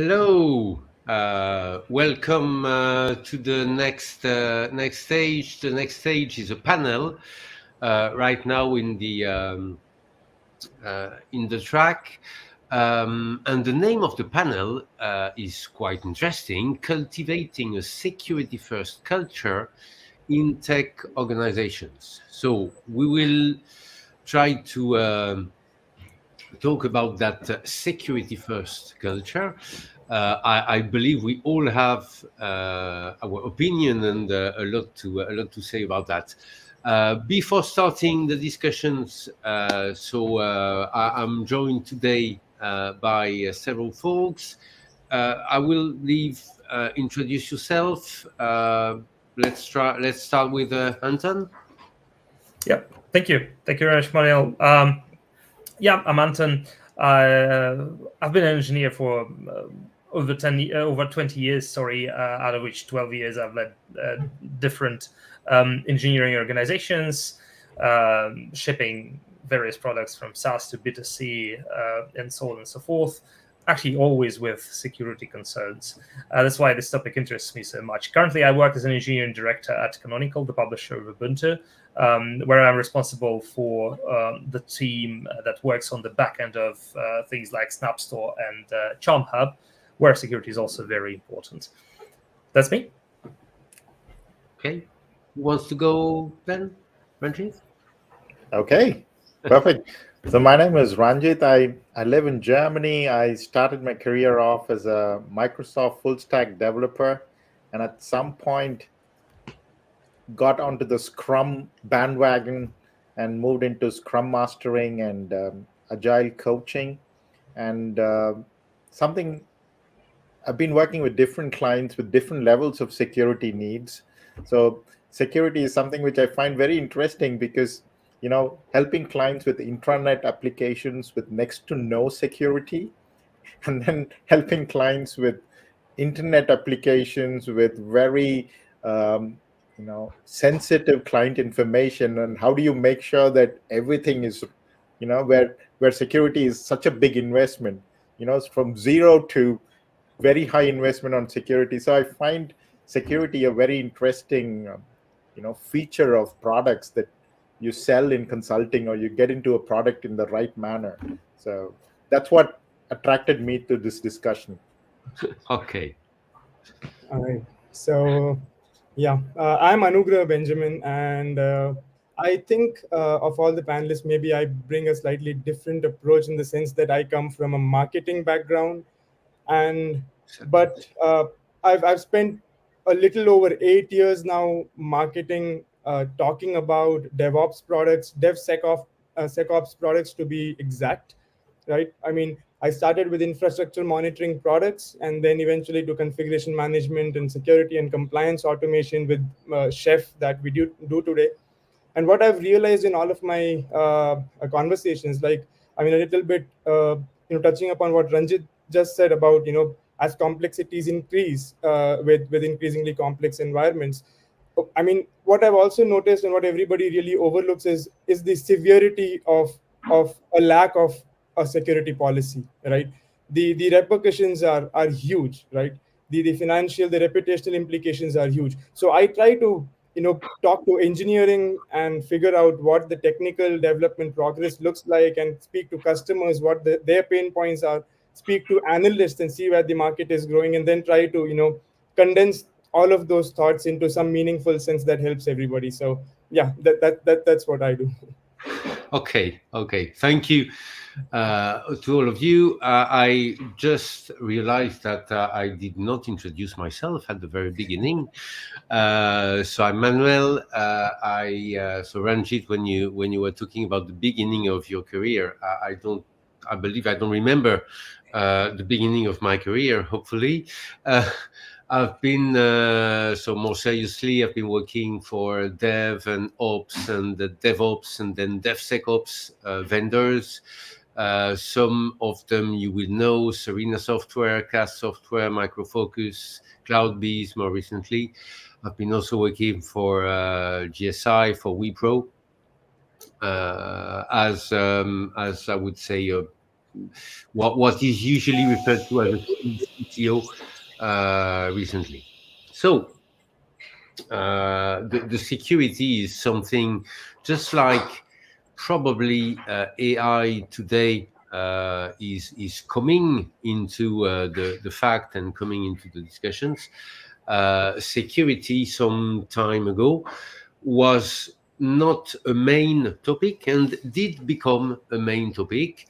Hello, welcome to the next stage. The next stage is a panel right now in the track, and the name of the panel is quite interesting: cultivating a security-first culture in tech organizations. So we will try to talk about that security first culture. I believe we all have our opinion and a lot to say about that. Before starting the discussions, I'm joined today by several folks. I will leave introduce yourself. Let's start with Anton. Yeah, thank you very much, Manuel. Yeah, I'm Anton. I've been an engineer for over 20 years. Sorry, out of which 12 years I've led different engineering organizations, shipping various products from SaaS to B2C, and so on and so forth. Actually, always with security concerns. That's why this topic interests me so much. Currently, I work as an engineering director at Canonical, the publisher of Ubuntu, where I'm responsible for the team that works on the back end of things like SnapStore and Charm Hub, where security is also very important. That's me. Okay, who wants to go then? Ranjith? Okay, perfect. So my name is Ranjith. I live in Germany. I started my career off as a Microsoft full stack developer, and at some point got onto the Scrum bandwagon and moved into Scrum mastering and agile coaching. And something I've been working with different clients with different levels of security needs. So security is something which I find very interesting because, helping clients with intranet applications with next to no security, and then helping clients with internet applications with very, sensitive client information. And how do you make sure that everything is, where security is such a big investment, it's from zero to very high investment on security. So I find security a very interesting, feature of products that you sell in consulting, or you get into a product in the right manner. So that's what attracted me to this discussion. Okay. All right. So, I'm Anugraha Benjamin, and I think of all the panelists, maybe I bring a slightly different approach in the sense that I come from a marketing background, but I've spent a little over 8 years now marketing, talking about DevOps products, SecOps products to be exact, right? I mean, I started with infrastructure monitoring products, and then eventually to configuration management and security and compliance automation with Chef that we do today. And what I've realized in all of my conversations, a little bit, touching upon what Ranjit just said about, as complexities increase with increasingly complex environments. I mean, what I've also noticed and what everybody really overlooks is the severity of a lack of a security policy, right? The repercussions are huge, right? The financial, the reputational implications are huge. So I try to talk to engineering and figure out what the technical development progress looks like, and speak to customers what their pain points are, speak to analysts and see where the market is growing, and then try to condense all of those thoughts into some meaningful sense that helps everybody. So yeah, that's what I do. Okay. Thank you to all of you. I just realized that I did not introduce myself at the very beginning. So I'm Manuel. So Ranjit, when you were talking about the beginning of your career, I believe I don't remember the beginning of my career. Hopefully. I've been, so more seriously, I've been working for dev and ops and the DevOps and then DevSecOps vendors. Some of them you will know: Serena Software, Cast Software, Micro Focus, CloudBees more recently. I've been also working for GSI, for Wipro, as I would say what is usually referred to as a CTO recently. So the security is something just like probably AI today is coming into the fact and coming into the discussions. Security some time ago was not a main topic and did become a main topic.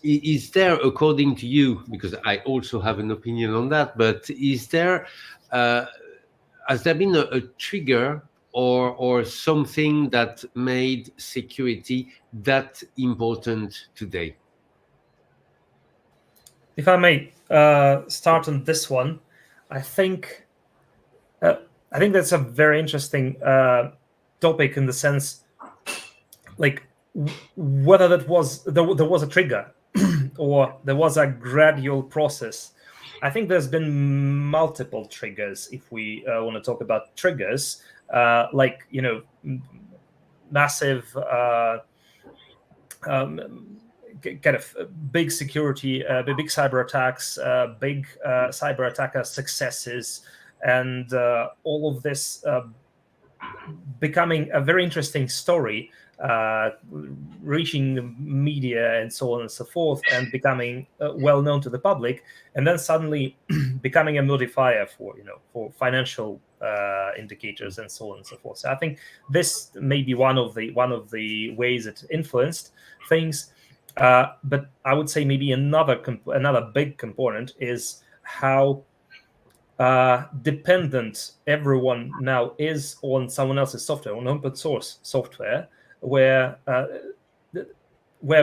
Is there, according to you, because I also have an opinion on that, but is there, has there been a trigger or something that made security that important today? If I may start on this one, I think that's a very interesting topic in the sense, like whether there was a trigger or there was a gradual process. I think there's been multiple triggers. If we want to talk about triggers, like massive kind of big security, big cyber attacks, big cyber attacker successes, and all of this becoming a very interesting story, reaching the media and so on and so forth, and becoming well known to the public, and then suddenly becoming a modifier for financial indicators and so on and so forth. So I think this may be one of the ways it influenced things. But I would say maybe another big component is how dependent everyone now is on someone else's software, on open source software, where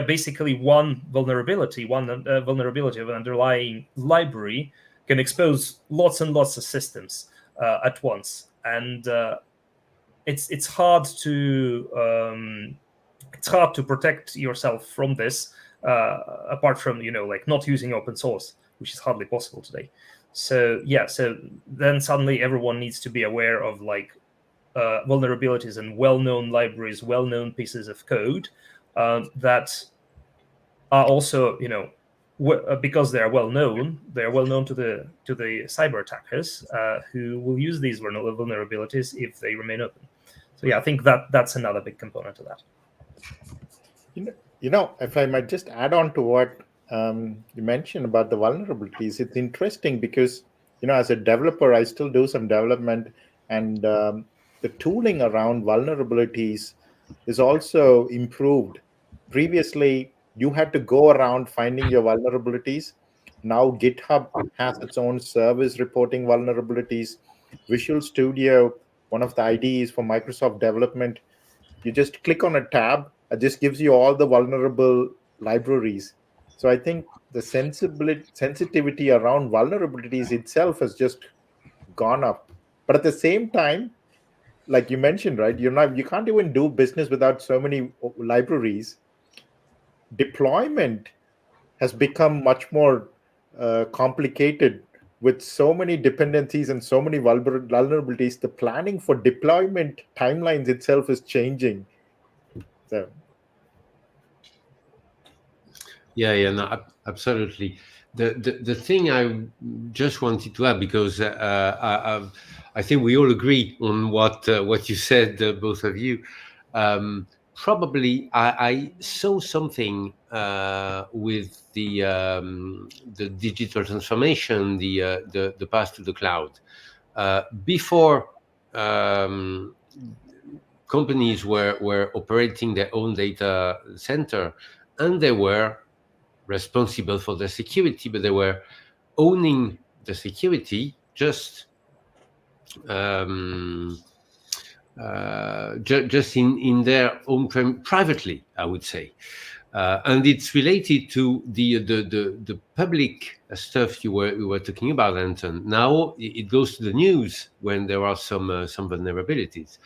basically one vulnerability of an underlying library can expose lots and lots of systems at once, and it's hard to protect yourself from this, apart from like not using open source, which is hardly possible today. So then suddenly everyone needs to be aware of vulnerabilities in well-known libraries, well-known pieces of code that are also because they are well known to the cyber attackers who will use these vulnerabilities if they remain open. So I think that's another big component of that. If I might just add on to what you mentioned about the vulnerabilities, it's interesting because, as a developer, I still do some development, and the tooling around vulnerabilities is also improved. Previously, you had to go around finding your vulnerabilities. Now, GitHub has its own service reporting vulnerabilities. Visual Studio, one of the IDEs for Microsoft development, you just click on a tab, it just gives you all the vulnerable libraries. So I think the sensitivity around vulnerabilities itself has just gone up. But at the same time, like you mentioned, right, you can't even do business without so many libraries. Deployment has become much more complicated with so many dependencies and so many vulnerabilities. The planning for deployment timelines itself is changing. So no, absolutely. The thing I just wanted to add, because I think we all agree on what you said, both of you. Probably I saw something with the digital transformation, the path to the cloud. Before companies were operating their own data center, and they were responsible for the security, but they were owning the security just in their own privately, I would say. And it's related to the public stuff you were talking about, Anton. Now it goes to the news when there are some vulnerabilities.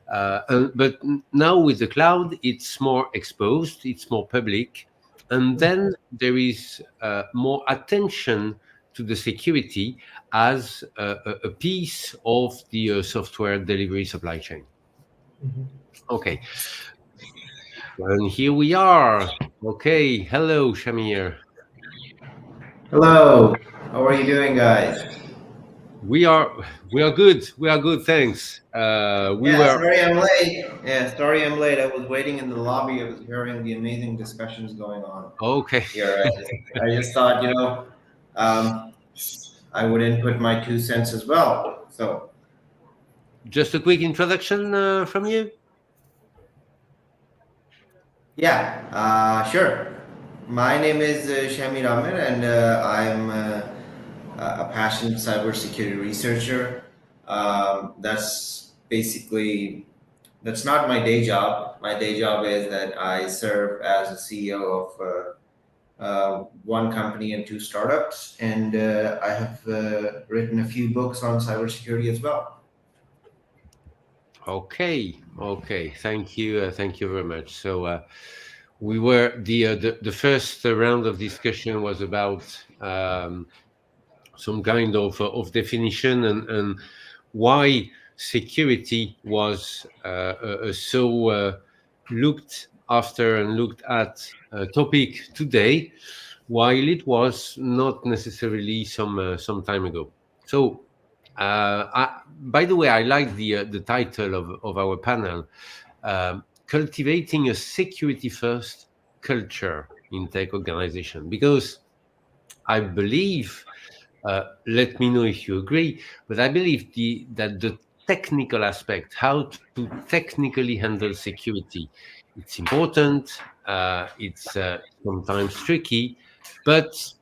But now with the cloud, it's more exposed, it's more public, and then there is more attention to the security as a piece of the software delivery supply chain. Okay. And here we are. Okay. Hello, Shamir. Hello, how are you doing, guys? We are we are good. We are good. Thanks. We Yeah, were sorry I'm late. Yeah, sorry I'm late. I was waiting in the lobby. I was hearing the amazing discussions going on okay. here. I just thought, um, I would input my 2 cents as well. So, Just a quick introduction from you. yeah, sure. My name is Shamir Ahmed, and I'm a passionate cybersecurity researcher. That's not my day job. My day job is that I serve as a CEO of one company and 2 startups, and I have written a few books on cybersecurity as well. Okay. Okay. Thank you. Thank you very much. So we were the first round of discussion was about some kind of definition and why security was so looked after and looked at topic today, while it was not necessarily some time ago. So, by the way, I like the title of our panel, "Cultivating a Security First Culture in Tech Organization," because I believe, let me know if you agree, but I believe that the technical aspect, how to technically handle security, it's important. It's sometimes tricky, but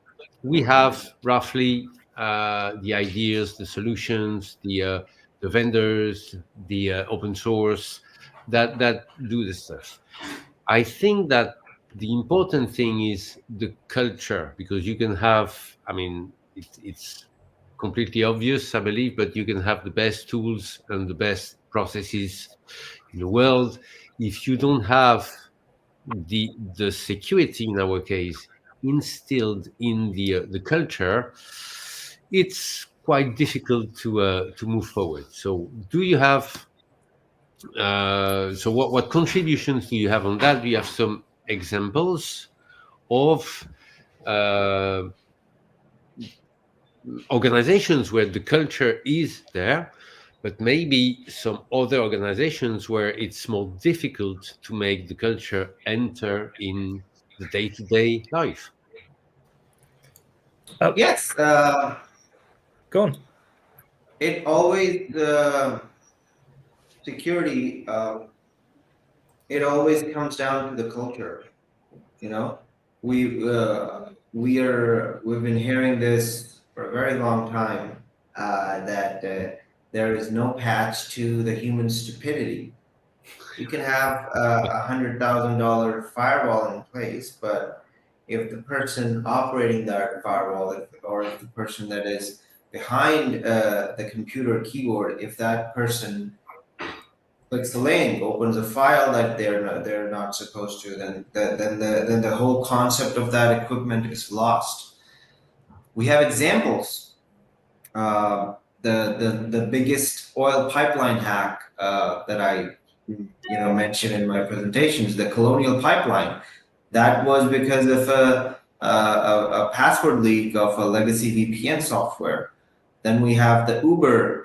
we have roughly the ideas, the solutions, the vendors, the open source that do the stuff. I think that the important thing is the culture, because you can have, I mean, it's completely obvious, I believe, but you can have the best tools and the best processes in the world. If you don't have the security, in our case, instilled in the culture, it's quite difficult to move forward. So, do you have so what contributions do you have on that? Do you have some examples of uh, organizations where the culture is there, but maybe some other organizations where it's more difficult to make the culture enter in the day-to-day life? Yes, Go on. it always security. It always comes down to the culture. You know, we've been hearing this for a very long time, that there is no patch to the human stupidity. You can have $100,000 firewall in place, but if the person operating that firewall, or if the person that is behind the computer keyboard, if that person clicks the link, opens a file that they're not supposed to, then the whole concept of that equipment is lost. We have examples. The biggest oil pipeline hack that I mentioned in my presentations, the Colonial Pipeline, that was because of a password leak of a legacy VPN software. Then we have the Uber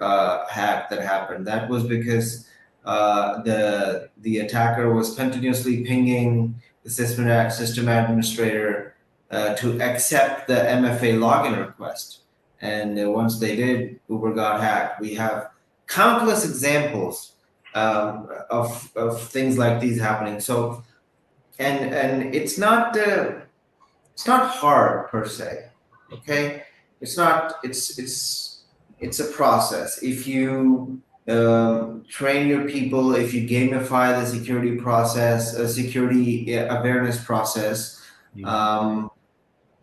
hack that happened. That was because the attacker was continuously pinging the system administrator to accept the MFA login request. And once they did, Uber got hacked. We have countless examples of things like these happening. So, and it's not hard per se. Okay, it's not. It's a process. If you train your people, if you gamify the security process, security awareness process, um,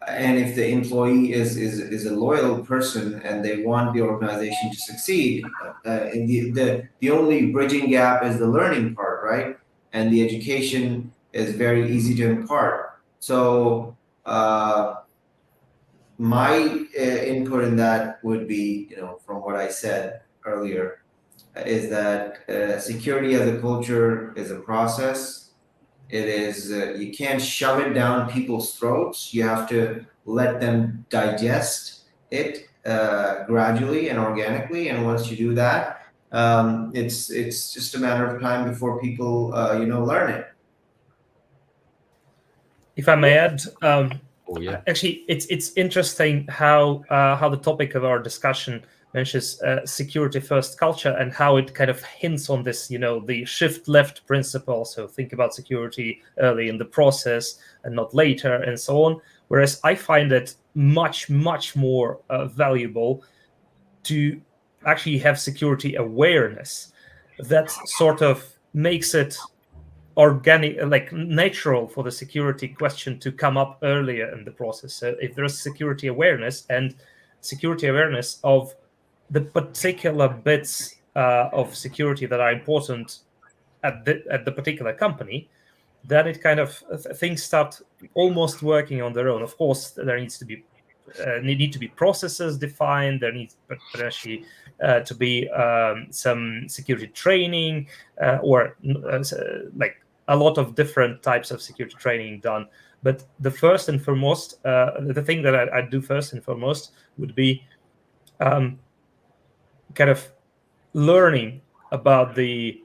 and if the employee is a loyal person and they want the organization to succeed, and the only bridging gap is the learning part, right? And the education is very easy to impart. So my input in that would be, from what I said earlier, is that security as a culture is a process. It is you can't shove it down people's throats. You have to let them digest it gradually and organically. And once you do that, it's just a matter of time before people learn it. If I may add, Oh yeah. actually, it's interesting how the topic of our discussion mentions security first culture and how it kind of hints on this, the shift left principle. So think about security early in the process and not later, and so on. Whereas I find it much more valuable to actually have security awareness that sort of makes it organic, like natural for the security question to come up earlier in the process. So if there's security awareness of the particular bits of security that are important at the particular company, then it kind of things start almost working on their own. Of course, there needs to be need to be processes defined. There needs potentially to be some security training or like a lot of different types of security training done. But the first and foremost, the thing that I do first and foremost would be kind of learning about the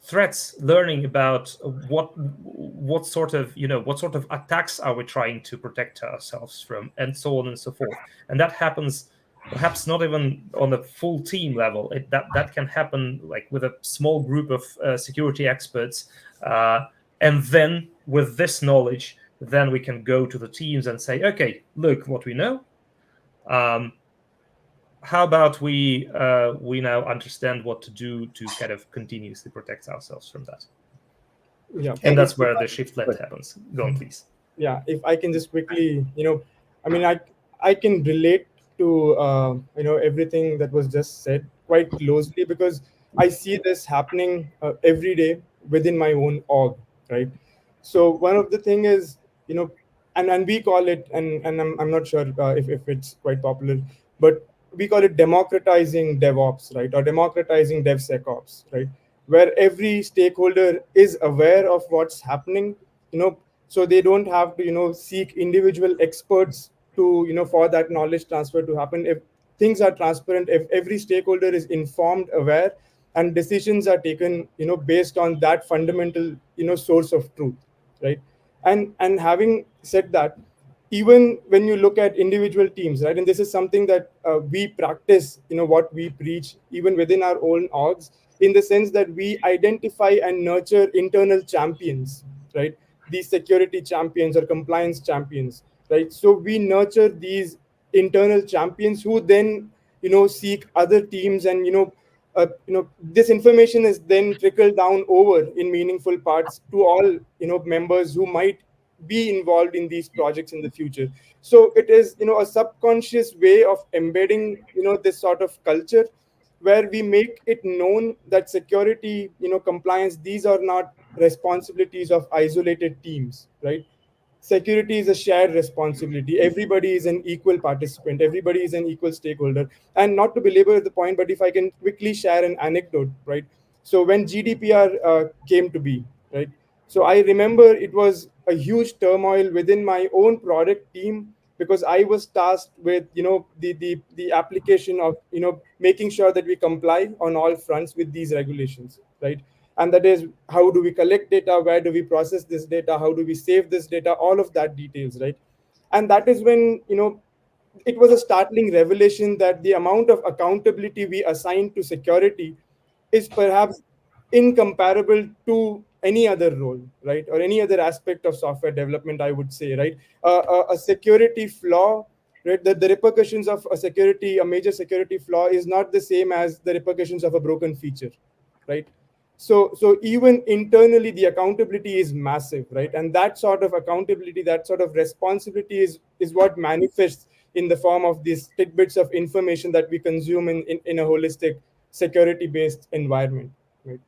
threats, learning about what sort of attacks are we trying to protect ourselves from, and so on and so forth. And that happens perhaps not even on a full team level. That can happen like with a small group of security experts, and then with this knowledge, then we can go to the teams and say, okay, look what we know. How about we now understand what to do to kind of continuously protect ourselves from that? Yeah, And that's where the shift left happens. Go on, please. Yeah, if I can just quickly, I mean, I can relate to everything that was just said quite closely, because I see this happening every day within my own org, right? So one of the thing is, and we call it, and I'm not sure if it's quite popular, but we call it democratizing DevOps, right? Or democratizing DevSecOps, right? Where every stakeholder is aware of what's happening, so they don't have to, seek individual experts to, for that knowledge transfer to happen. If things are transparent, if every stakeholder is informed, aware, and decisions are taken, based on that fundamental, source of truth, right? And having said that, even when you look at individual teams, right, and this is something that we practice, what we preach even within our own orgs, in the sense that we identify and nurture internal champions, right? These security champions or compliance champions, right? So we nurture these internal champions who then, seek other teams, and this information is then trickled down over in meaningful parts to all, members who might be involved in these projects in the future. So it is, a subconscious way of embedding, this sort of culture, where we make it known that security, compliance, these are not responsibilities of isolated teams, right? Security is a shared responsibility. Everybody is an equal participant, everybody is an equal stakeholder. And not to belabor the point, but if I can quickly share an anecdote, right? So when GDPR came to be, right, so I remember it was a huge turmoil within my own product team, because I was tasked with, the application of, making sure that we comply on all fronts with these regulations, right? And that is, how do we collect data, where do we process this data, how do we save this data, all of that details, right? And that is when, it was a startling revelation that the amount of accountability we assign to security is perhaps incomparable to any other role, right? Or any other aspect of software development, I would say, right? A security flaw, right? The repercussions of a major security flaw is not the same as the repercussions of a broken feature, right? So even internally, the accountability is massive, right? And that sort of accountability, that sort of responsibility is what manifests in the form of these tidbits of information that we consume in a holistic security-based environment, right?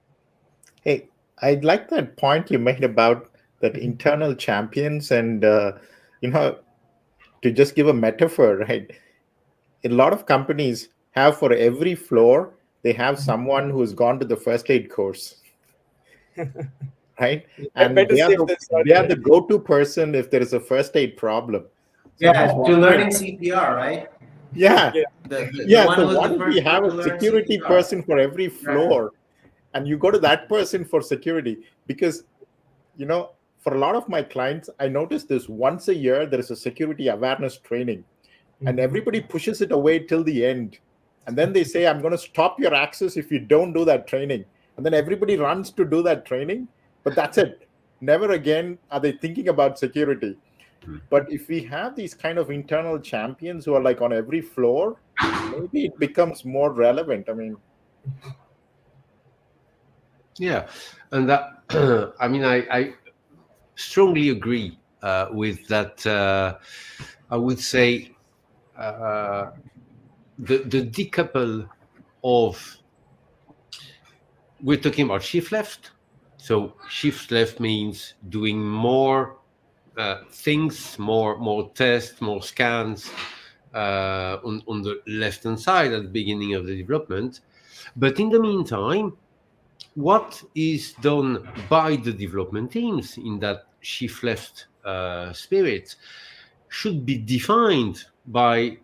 Hey, I like that point you made about that internal champions, and to just give a metaphor, right? A lot of companies have, for every floor, they have someone who's gone to the first aid course. right? And Better they are safe than sorry. they are the go-to person if there is a first aid problem. So Yeah, just to learning CPR, right? yeah, Yeah. The one so who's what the if we first have one a to learn security CPR? person for every floor, and you go to that person for security? Because for a lot of my clients, I notice this: once a year there is a security awareness training, and everybody pushes it away till the end, and then they say, I'm going to stop your access if you don't do that training, and then everybody runs to do that training, but that's it. Never again are they thinking about security. But if we have these kind of internal champions who are like on every floor, maybe it becomes more relevant. I mean, Yeah, and that I mean, I strongly agree with that. I would say the decouple of, we're talking about shift left. So shift left means doing more things, more tests, more scans on the left hand side at the beginning of the development. But in the meantime, what is done by the development teams in that shift left spirit should be defined by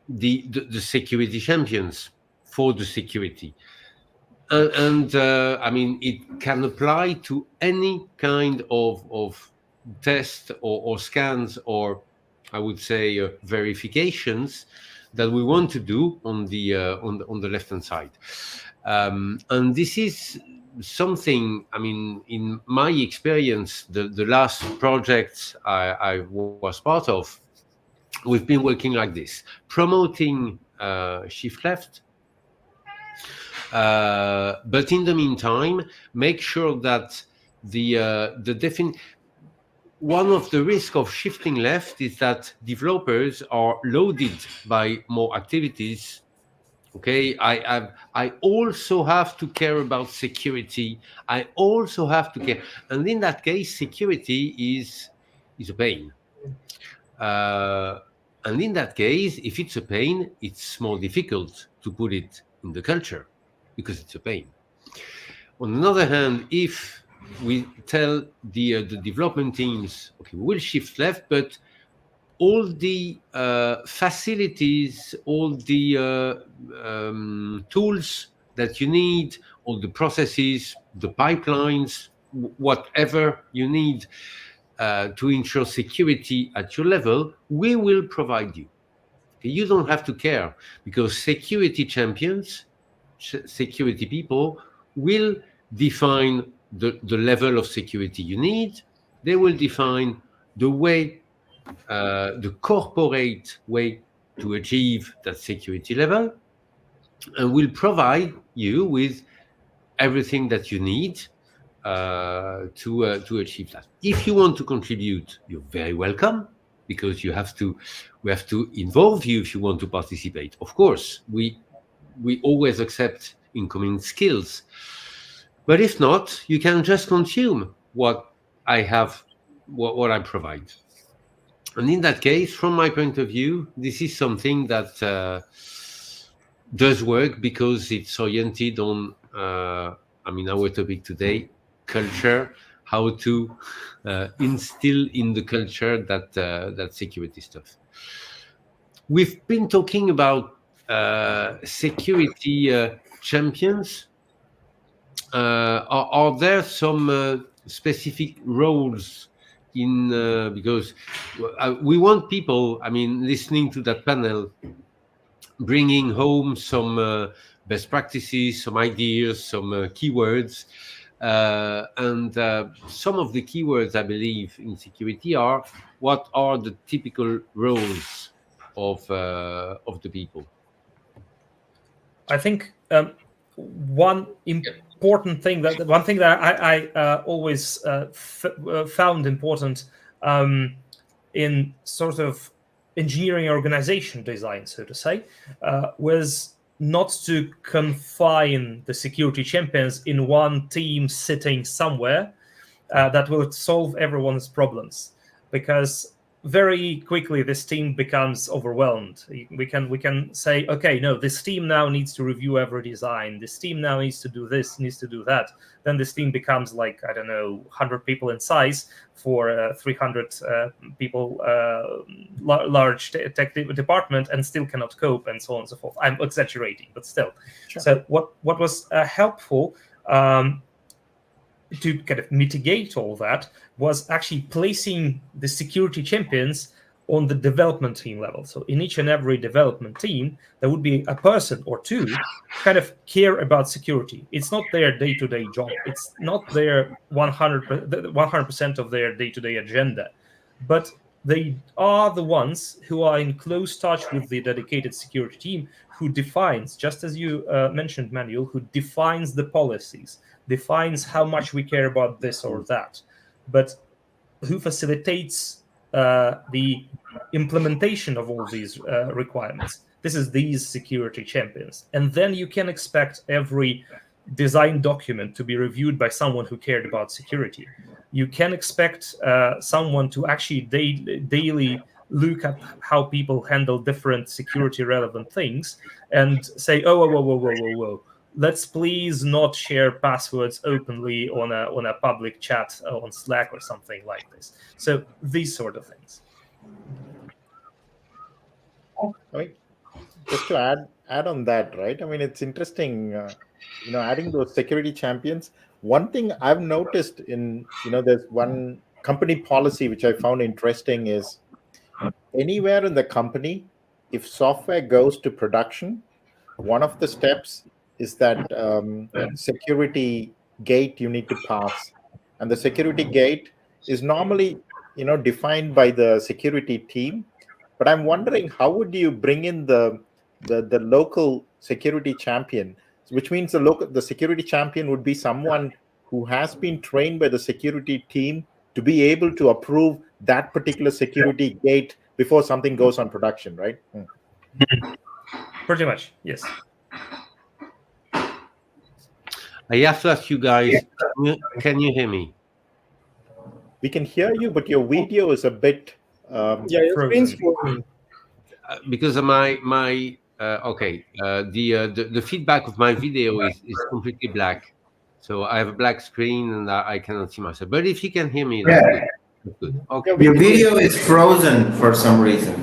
the security champions for the security. And I mean, it can apply to any kind of test or scans, or I would say verifications that we want to do on the left hand side. And this is something, I mean, in my experience, the last projects I was part of, we've been working like this, promoting shift left. But in the meantime, make sure that one of the risks of shifting left is that developers are loaded by more activities. Okay, I also have to care about security. I also have to care, and in that case, security is a pain. And in that case, if it's a pain, it's more difficult to put it in the culture because it's a pain. On the other hand, if we tell the development teams, okay, we will shift left, but all the facilities, all the tools that you need, all the processes, the pipelines, whatever you need to ensure security at your level, we will provide you. Okay? You don't have to care, because security champions, security people, will define the level of security you need. They will define the way, the corporate way to achieve that security level, and will provide you with everything that you need to achieve that. If you want to contribute, you're very welcome, because we have to involve you if you want to participate. Of course, we always accept incoming skills, but if not, you can just consume what I have, what I provide. And in that case, from my point of view, this is something that does work, because it's oriented on, I mean, our topic today, culture, how to instill in the culture that security stuff. We've been talking about security champions. Are there some specific roles in, because we want people, I mean, listening to that panel, bringing home some best practices, some ideas, some keywords. And some of the keywords, I believe, in security are, what are the typical roles of the people? I think one important thing that I always found important in sort of engineering organization design, so to say, was not to confine the security champions in one team sitting somewhere that will solve everyone's problems, because very quickly this team becomes overwhelmed. We can say, okay, no, this team now needs to review every design. This team now needs to do this, needs to do that. Then this team becomes like, I don't know, 100 people in size for 300 people, large tech department, and still cannot cope, and so on and so forth. I'm exaggerating, but still. Sure. So what was helpful to kind of mitigate all that was actually placing the security champions on the development team level. So in each and every development team, there would be a person or two kind of care about security. It's not their day-to-day job. It's not their 100% of their day-to-day agenda, but they are the ones who are in close touch with the dedicated security team, who defines, just as you mentioned, Manuel, who defines the policies, defines how much we care about this or that, but who facilitates the implementation of all these requirements. This is these security champions. And then you can expect every design document to be reviewed by someone who cared about security. You can expect someone to actually daily look at how people handle different security relevant things and say, whoa. Let's please not share passwords openly on a public chat on Slack or something like this. So these sort of things. I mean, just to add on that, right? I mean, it's interesting, adding those security champions. One thing I've noticed in, there's one company policy which I found interesting is anywhere in the company, if software goes to production, one of the steps is that security gate you need to pass. And the security gate is normally, defined by the security team. But I'm wondering, how would you bring in the local security champion? Which means the security champion would be someone who has been trained by the security team to be able to approve that particular security gate before something goes on production, right? Pretty much, yes. I have to ask you guys, can you hear me? We can hear you, but your video is a bit your screen's frozen. Because the feedback of my video is completely black, so I have a black screen and I cannot see myself. But if you can hear me, that's good. That's good. Okay. Your video is frozen for some reason.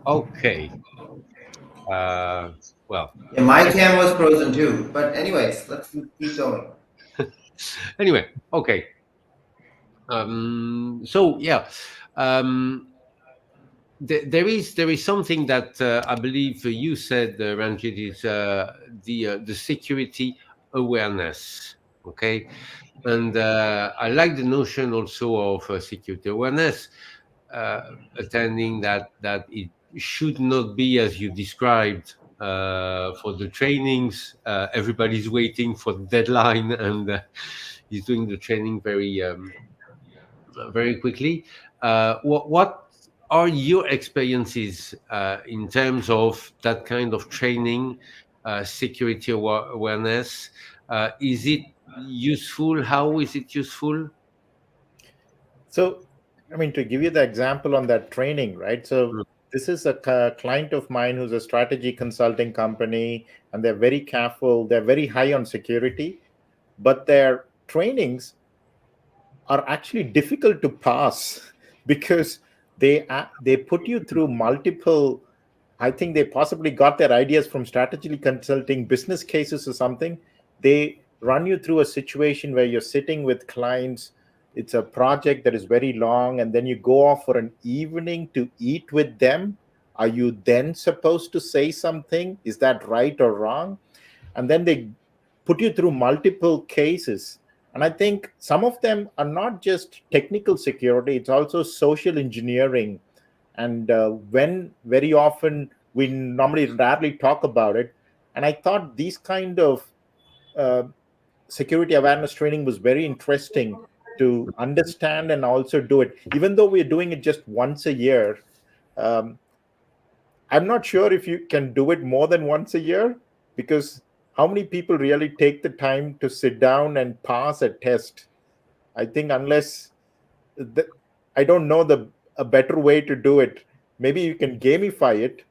Okay. Well. Yeah, my cam was frozen too. But anyways, let's keep going. Anyway, okay. So yeah. There is something that I believe you said, Ranjith, is the security awareness. Okay, and I like the notion also of security awareness, attending that it should not be as you described for the trainings. Everybody's waiting for the deadline and he's doing the training very quickly. What are your experiences in terms of that kind of training, security awareness? Is it useful? How is it useful? So, I mean, to give you the example on that training, right? So this is a client of mine who's a strategy consulting company, and they're very careful. They're very high on security, but their trainings are actually difficult to pass because they put you through multiple. I think they possibly got their ideas from strategy consulting business cases or something. They run you through a situation where you're sitting with clients. It's a project that is very long, and then you go off for an evening to eat with them. Are you then supposed to say something? Is that right or wrong? And then they put you through multiple cases. And I think some of them are not just technical security, it's also social engineering. And when very often we normally rarely talk about it. And I thought these kind of security awareness training was very interesting to understand and also do it. Even though we're doing it just once a year, I'm not sure if you can do it more than once a year, because how many people really take the time to sit down and pass a test? I think unless I don't know a better way to do it. Maybe you can gamify it.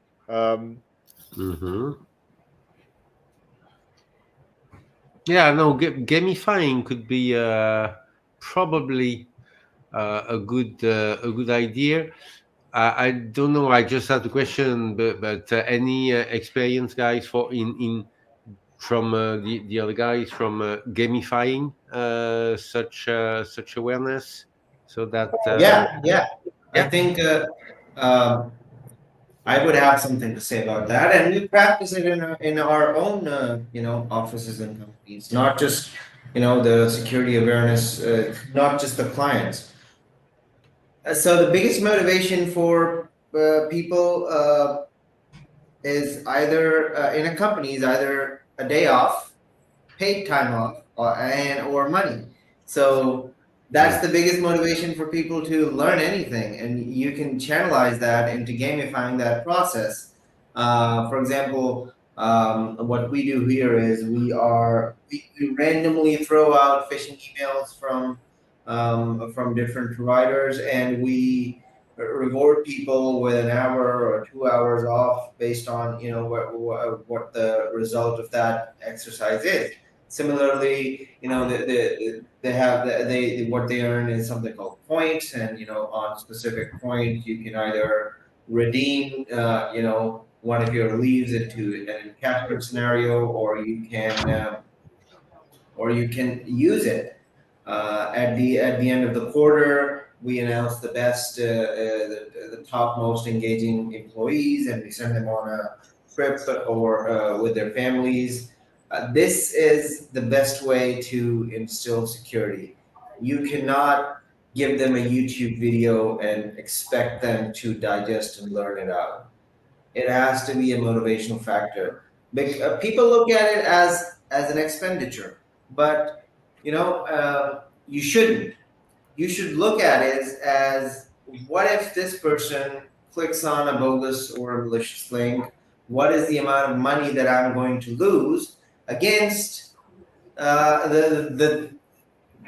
Yeah, no, gamifying could be probably a good idea. I don't know. I just had a question, but any experience, guys, for in from the other guys from gamifying such awareness, so that Yeah. I think I would have something to say about that, and we practice it in our own offices and companies, not just the security awareness, not just the clients. So the biggest motivation for people is either in a company is either a day off, paid time off, or money. So that's the biggest motivation for people to learn anything, and you can channelize that into gamifying that process. For example, what we do here is we randomly throw out phishing emails from different providers, and we reward people with an hour or 2 hours off based on what the result of that exercise is. Similarly, what they earn is something called points, and on specific points you can either redeem one of your leaves into an encashment scenario, or you can use it at the end of the quarter. We announce the best, the top most engaging employees, and we send them on a trip or with their families. This is the best way to instill security. You cannot give them a YouTube video and expect them to digest and learn it out. It has to be a motivational factor. People look at it as an expenditure, but you shouldn't. You should look at it as, what if this person clicks on a bogus or a malicious link? What is the amount of money that I'm going to lose against the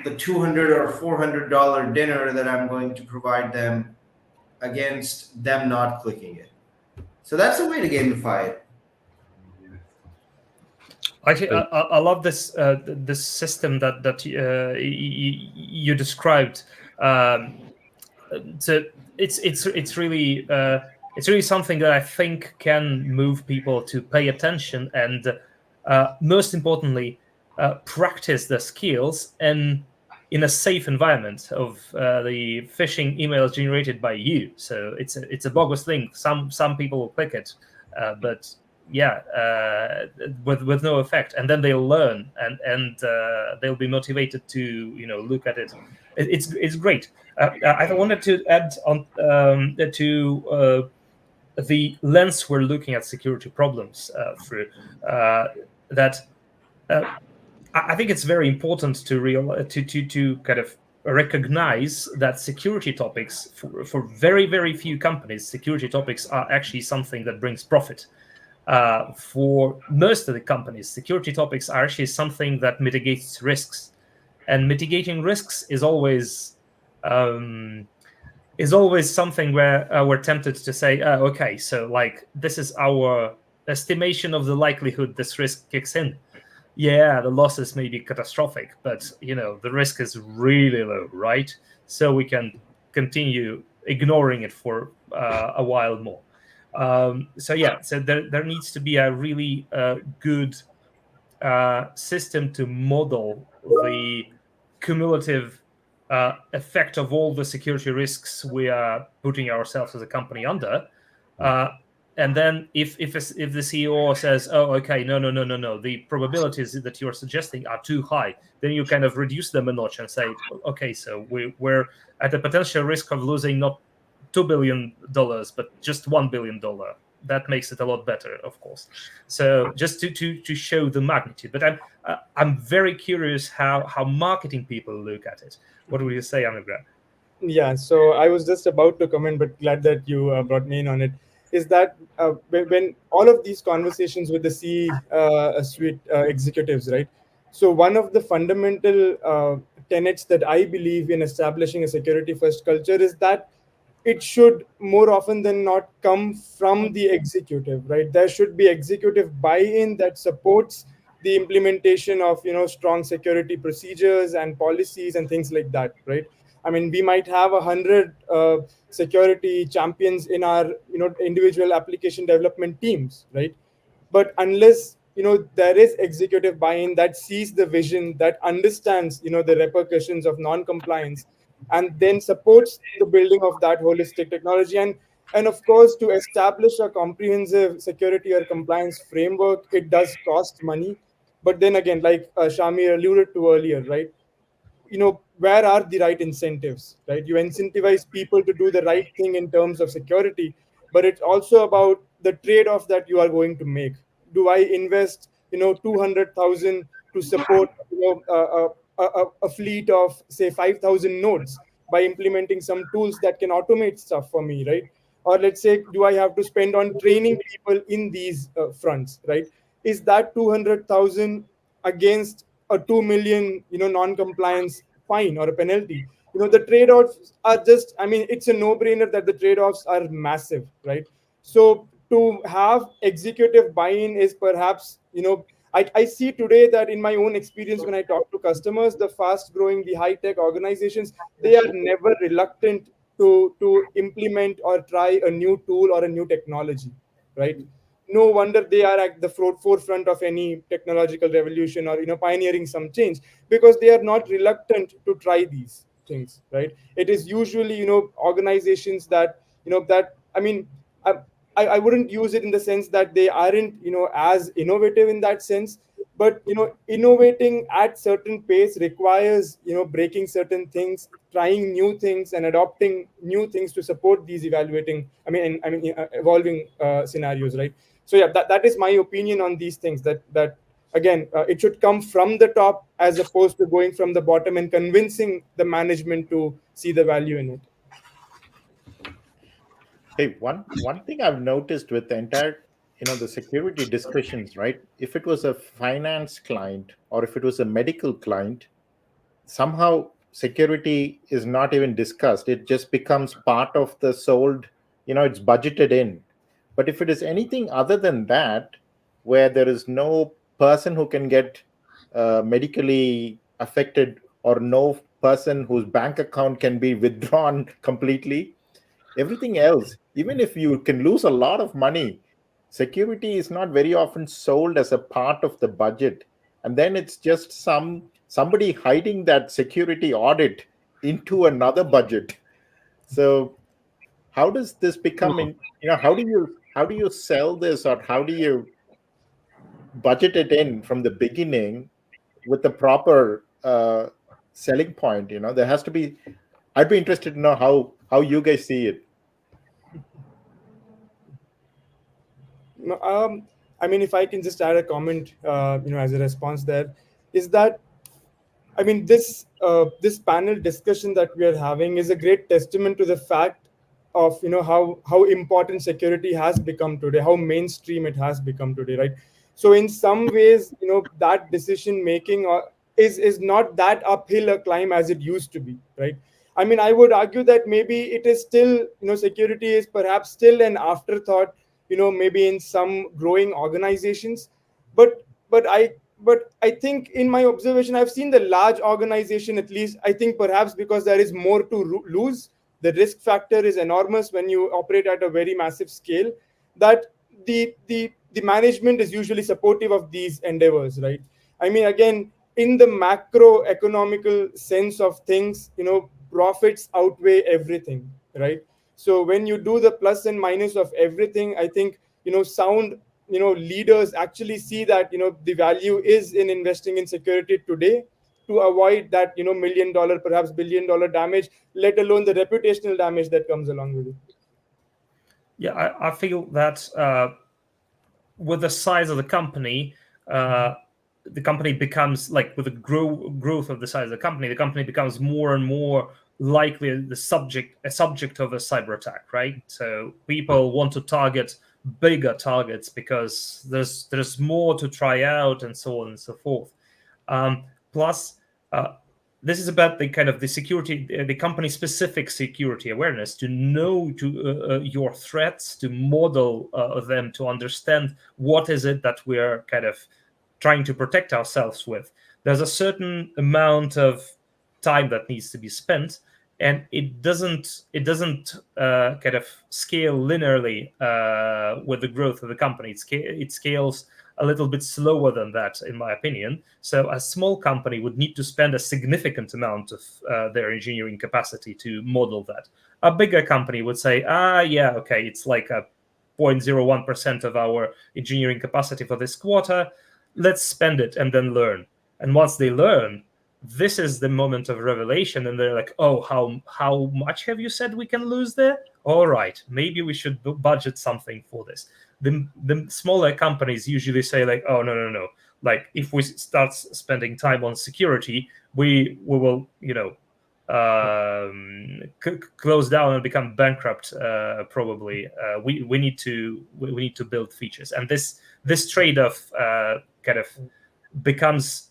$200 or $400 dinner that I'm going to provide them, against them not clicking it? So that's a way to gamify it. Actually, I love this this system that you described. So it's really something that I think can move people to pay attention and, most importantly, practice the skills and in a safe environment of the phishing emails generated by you. So it's a bogus link. Some people will click it, but with no effect, and then they'll learn and they'll be motivated to look at it. It's great. I wanted to add on to the lens we're looking at security problems through. That I think it's very important to kind of recognize that security topics, for very, very few companies, security topics are actually something that brings profit. For most of the companies, security topics are actually something that mitigates risks, and mitigating risks is always something where we're tempted to say, okay, so like this is our estimation of the likelihood this risk kicks in. Yeah, the losses may be catastrophic, but the risk is really low, right? So we can continue ignoring it for a while more. So there needs to be a really good system to model the cumulative effect of all the security risks we are putting ourselves as a company under. And then if the CEO says, oh, okay, no, the probabilities that you're suggesting are too high, then you kind of reduce them a notch and say, okay, so we're at a potential risk of losing not $2 billion, but just $1 billion. That makes it a lot better, of course. So just to show the magnitude. But I'm very curious how marketing people look at it. What would you say, Anugraha? Yeah, so I was just about to comment, but glad that you brought me in on it. Is that when all of these conversations with the C-suite executives, right? So one of the fundamental tenets that I believe in establishing a security-first culture is that it should more often than not come from the executive, right? There should be executive buy-in that supports the implementation of strong security procedures and policies and things like that, right? I mean, we might have 100 security champions in our individual application development teams, right? But unless there is executive buy-in that sees the vision, that understands the repercussions of non-compliance, and then supports the building of that holistic technology, and of course, to establish a comprehensive security or compliance framework, it does cost money. But then again, like Shamir alluded to earlier, right? Where are the right incentives, right? You incentivize people to do the right thing in terms of security, but it's also about the trade-off that you are going to make. Do I invest 200,000 to support a fleet of say 5,000 nodes by implementing some tools that can automate stuff for me, right? Or let's say, do I have to spend on training people in these fronts, right? Is that 200,000 against a 2 million non-compliance fine or a penalty? The trade-offs are just, I mean, it's a no-brainer that the trade-offs are massive, right? So to have executive buy-in is perhaps I see today that in my own experience, when I talk to customers, the fast growing, the high-tech organizations, they are never reluctant to implement or try a new tool or a new technology, right? No wonder they are at the forefront of any technological revolution or pioneering some change, because they are not reluctant to try these things, right? It is usually organizations that that, I mean, I, I wouldn't use it in the sense that they aren't as innovative in that sense, but innovating at certain pace requires breaking certain things, trying new things, and adopting new things to support these evolving scenarios, right? So yeah, that is my opinion on these things, that again, it should come from the top as opposed to going from the bottom and convincing the management to see the value in it. Hey, one thing I've noticed with the entire, the security discussions, right? If it was a finance client or if it was a medical client, somehow security is not even discussed. It just becomes part of the sold, it's budgeted in. But if it is anything other than that, where there is no person who can get medically affected, or no person whose bank account can be withdrawn completely, everything else, even if you can lose a lot of money, security is not very often sold as a part of the budget. And then it's just somebody hiding that security audit into another budget. So how does this become in, how do you sell this, or how do you budget it in from the beginning with the proper selling point? There has to be, I'd be interested to know how you guys see it. No, I mean, if I can just add a comment, as a response, there is that, I mean, this panel discussion that we are having is a great testament to the fact of how important security has become today, how mainstream it has become today, right? So in some ways, that decision making is not that uphill a climb as it used to be, right? I mean, I would argue that maybe it is still, security is perhaps still an afterthought, maybe in some growing organizations, but but I but I think, in my observation, I've seen the large organization, at least, I think perhaps because there is more to lose, the risk factor is enormous when you operate at a very massive scale, that the management is usually supportive of these endeavors, right? I mean, again, in the macroeconomical sense of things, profits outweigh everything, right? So when you do the plus and minus of everything, I think sound leaders actually see that the value is in investing in security today, to avoid that $1 million, perhaps $1 billion damage, let alone the reputational damage that comes along with it. Yeah, I feel that with the size of the company becomes, like, with the growth of the size of the company becomes more and more likely a subject of a cyber attack, right? So people want to target bigger targets because there's more to try out, and so on and so forth. Plus, this is about the kind of the security, the company-specific security awareness, to know your threats, to model them, to understand what is it that we're kind of trying to protect ourselves with. There's a certain amount of time that needs to be spent, and it doesn't kind of scale linearly with the growth of the company. It scales a little bit slower than that, in my opinion. So a small company would need to spend a significant amount of their engineering capacity to model that. A bigger company would say, yeah, okay, it's like a 0.01% of our engineering capacity for this quarter. Let's spend it and then learn. And once they learn, this is the moment of revelation, and they're like, oh, how much have you said we can lose there? All right, maybe we should budget something for this. The smaller companies usually say like, oh, no. Like, if we start spending time on security, we will, close down and become bankrupt. Probably, we need to build features, and this trade-off kind of becomes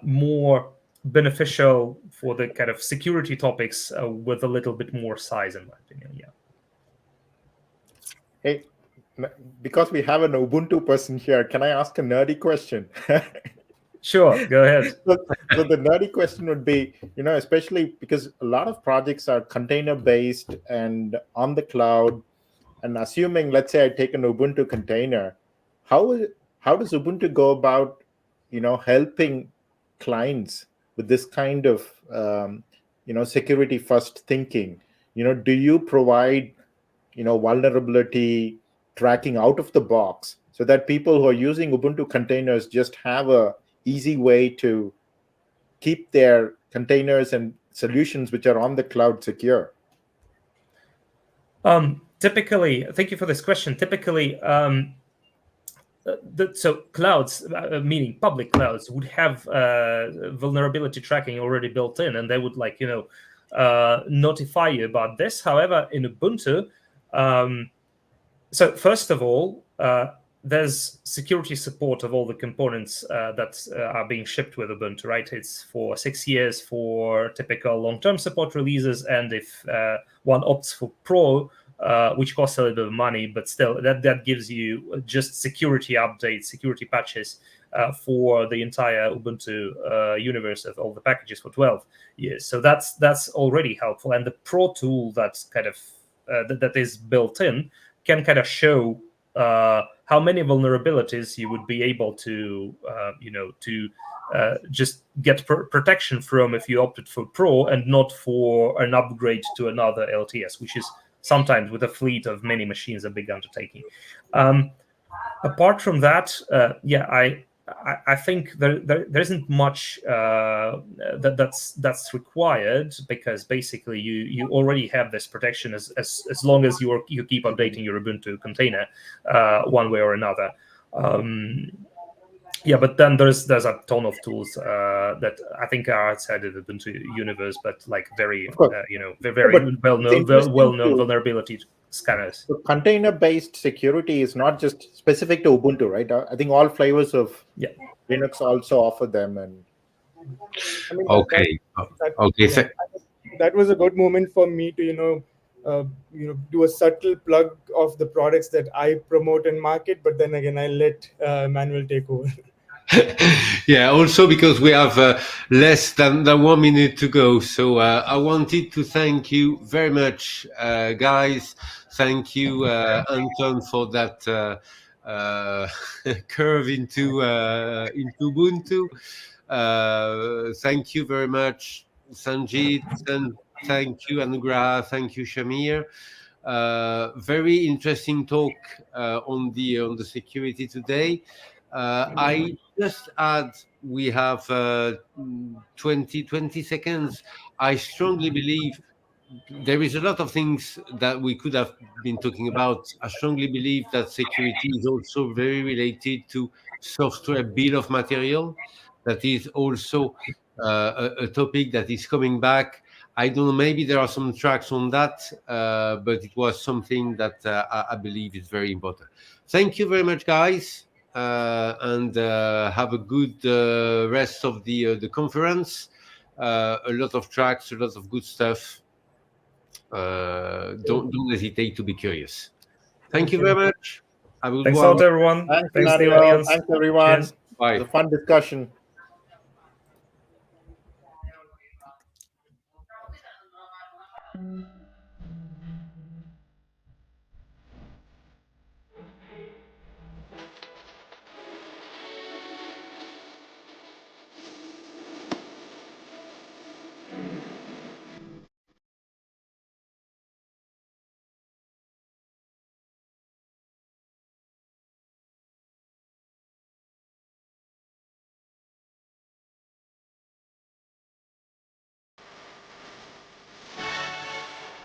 more beneficial for the kind of security topics with a little bit more size, in my opinion. Yeah. Hey, because we have an Ubuntu person here, can I ask a nerdy question? Sure, go ahead. So the nerdy question would be, especially because a lot of projects are container based and on the cloud, and assuming, let's say I take an Ubuntu container, how does Ubuntu go about, helping clients with this kind of, security first thinking? Do you provide, vulnerability tracking out of the box so that people who are using Ubuntu containers just have a easy way to keep their containers and solutions which are on the cloud secure? Typically, thank you for this question. Typically, so clouds, meaning public clouds, would have vulnerability tracking already built in, and they would notify you about this. However, in Ubuntu, so first of all, there's security support of all the components that are being shipped with Ubuntu, right? It's for 6 years for typical long-term support releases, and if one opts for Pro, which costs a little bit of money, but still that gives you just security updates, security patches for the entire Ubuntu universe of all the packages for 12 years. So that's already helpful, and the Pro tool that's kind of that is built in can kind of show how many vulnerabilities you would be able to just get protection from if you opted for Pro and not for an upgrade to another LTS, which is sometimes with a fleet of many machines a big undertaking. Apart from that, I think there isn't much that's required, because basically you already have this protection as long as you keep updating your Ubuntu container one way or another. But then there's a ton of tools that I think are outside of the Ubuntu universe, but like very well-known vulnerability scanners. So container-based security is not just specific to Ubuntu, right? I think all flavors of Linux also offer them. And okay. That was a good moment for me to do a subtle plug of the products that I promote and market, but then again I let Manuel take over. Yeah, also because we have less than 1 minute to go. So I wanted to thank you very much, guys. Thank you, Anton, for that curve into Ubuntu. Thank you very much, Sanjit. Thank you, Anugraha. Thank you, Shamir. Very interesting talk on the security today. I just add, we have 20 seconds. I strongly believe there is a lot of things that we could have been talking about. I strongly believe that security is also very related to software bill of material. That is also a topic that is coming back. I don't know, maybe there are some tracks on that, but it was something that I believe is very important. Thank you very much, guys. And have a good rest of the conference. a lot of tracks, a lot of good stuff. Don't hesitate to be curious. Thank you very much. Have a good Thanks a one. lot, everyone. Thanks, Thanks to the Manuel. audience. Thanks, everyone. Cheers. Bye. It was a fun discussion.